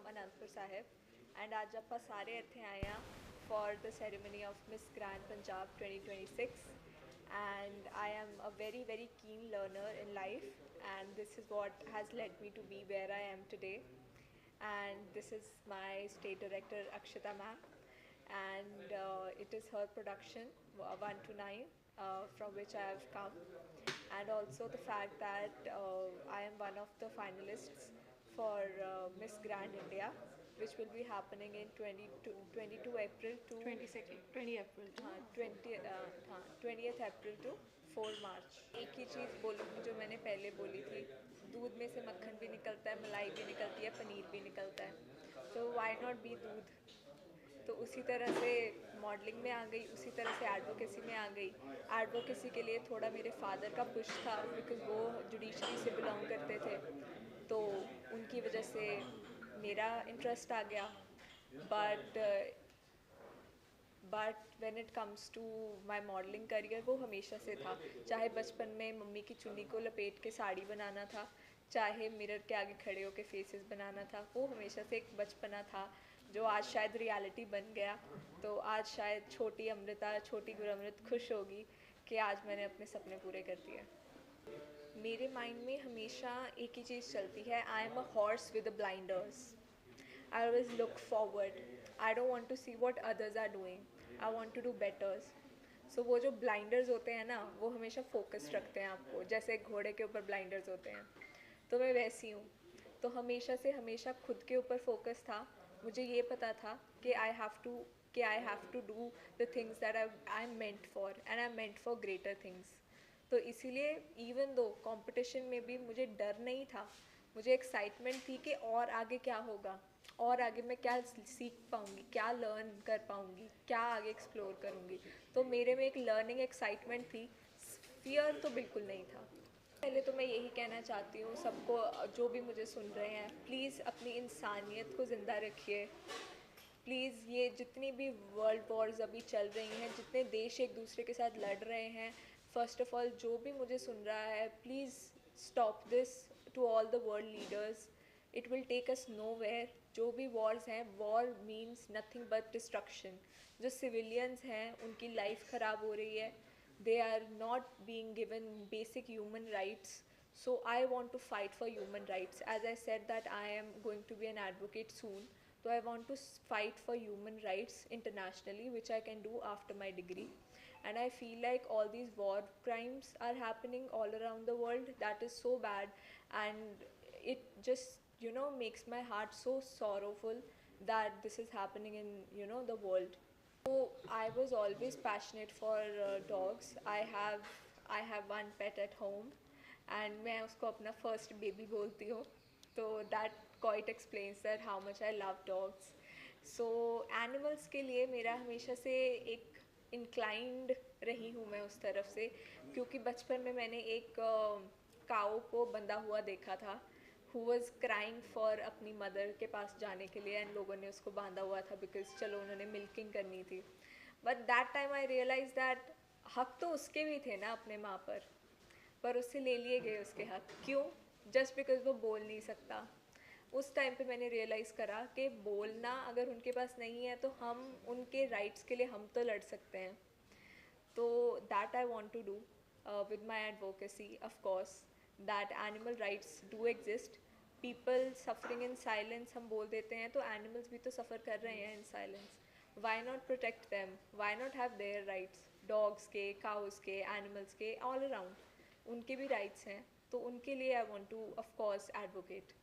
Anandpur Sahib and ਅੱਜ ਆਪਾਂ ਸਾਰੇ ਇੱਥੇ ਆਏ ਹਾਂ for the ceremony of Miss Grand Punjab 2026 and I am a very keen learner in life and this is what has led me to be where I am today and this is my state director Akshita ma'am and it is her production 1 to 9 from which I have come and also the fact that I am one of the finalists for Miss Grand India, which will be happening in 22 April to 20 April to हाँ 20th April to 4 मार्च। एक ही चीज़ बोलूँगी जो मैंने पहले बोली थी, दूध में से मक्खन भी निकलता है, मलाई भी निकलती है, पनीर भी निकलता है, तो वाई नॉट बी दूध। तो उसी तरह से मॉडलिंग में आ गई, उसी तरह से एडवोकेसी में आ गई। एडवोकेसी के लिए थोड़ा मेरे फादर का पुश था बिकॉज़ वो जुडिशरी से बिलोंग करते थे, तो उनकी वजह से मेरा इंटरेस्ट आ गया। But when it comes to my modelling career वो हमेशा से था, चाहे बचपन में मम्मी की चुन्नी को लपेट के साड़ी बनाना था, चाहे मिरर के आगे खड़े होकर फेसेस बनाना था, वो हमेशा से एक बचपना था जो आज शायद रियलिटी बन गया। तो आज शायद छोटी अमृता, छोटी गुरअमृत खुश होगी कि आज मैंने अपने सपने पूरे कर दिए। मेरे माइंड में हमेशा एक ही चीज़ चलती है, I am a horse with blinders. I always look forward. I don't want to see what others are doing. I want to do better. So वो जो blinders होते हैं ना, वो हमेशा focus रखते हैं आपको, जैसे घोड़े के ऊपर blinders होते हैं। तो मैं वैसी हूँ। तो हमेशा खुद के ऊपर focus था। मुझे ये पता था कि I have to do the things that I'm meant for and I'm meant for greater things. तो इसीलिए even though competition में भी मुझे डर नहीं था, मुझे एक्साइटमेंट थी कि और आगे क्या होगा, और आगे मैं क्या सीख पाऊँगी, क्या लर्न कर पाऊँगी, क्या आगे एक्सप्लोर करूँगी। तो मेरे में एक लर्निंग एक्साइटमेंट थी, फियर तो बिल्कुल नहीं था। पहले तो मैं यही कहना चाहती हूँ सबको जो भी मुझे सुन रहे हैं, प्लीज़ अपनी इंसानियत को ज़िंदा रखिए। प्लीज़ ये जितनी भी वर्ल्ड वॉर्स अभी चल रही हैं, जितने देश एक दूसरे के साथ लड़ रहे हैं, फ़र्स्ट ऑफ़ ऑल जो भी मुझे सुन रहा है, please stop this to all the world leaders. It will take us nowhere. जो भी वॉर्स हैं, war means nothing but destruction. जो सिविलियंस हैं उनकी लाइफ ख़राब हो रही है, they are not being given basic human rights. So I want to fight for human rights. As I said that I am going to be an advocate soon. So I want to fight for human rights internationally, which I can do after my degree. And I feel like all these war crimes are happening all around the world. That is so bad, and it just makes my heart so sorrowful that this is happening in the world. So I was always passionate for dogs. I have one pet at home, and मैं उसको अपना first baby बोलती हूँ। तो that quite explains that how much I love dogs. So animals के लिए मेरा हमेशा से एक inclined रही हूँ मैं उस तरफ से, क्योंकि बचपन में मैंने एक काऊ को बंधा हुआ देखा था, who was crying for अपनी मदर के पास जाने के लिए, एंड लोगों ने उसको बांधा हुआ था बिकॉज चलो उन्होंने मिल्किंग करनी थी। But that time I realise that हक तो उसके भी थे ना अपने माँ पर उससे ले लिए गए उसके हक। क्यों? जस्ट बिकॉज वो बोल नहीं सकता। उस टाइम पे मैंने रियलाइज़ करा कि बोलना अगर उनके पास नहीं है तो हम उनके राइट्स के लिए हम तो लड़ सकते हैं। तो that I want to do with my advocacy, of course that animal rights do exist. People suffering in silence हम बोल देते हैं, तो एनिमल्स भी तो सफ़र कर रहे हैं in silence. Why not protect them? Why not have their rights? Dogs के, काउस के, एनिमल्स के, ऑल अराउंड उनके भी राइट्स हैं, तो उनके लिए I want to of course advocate.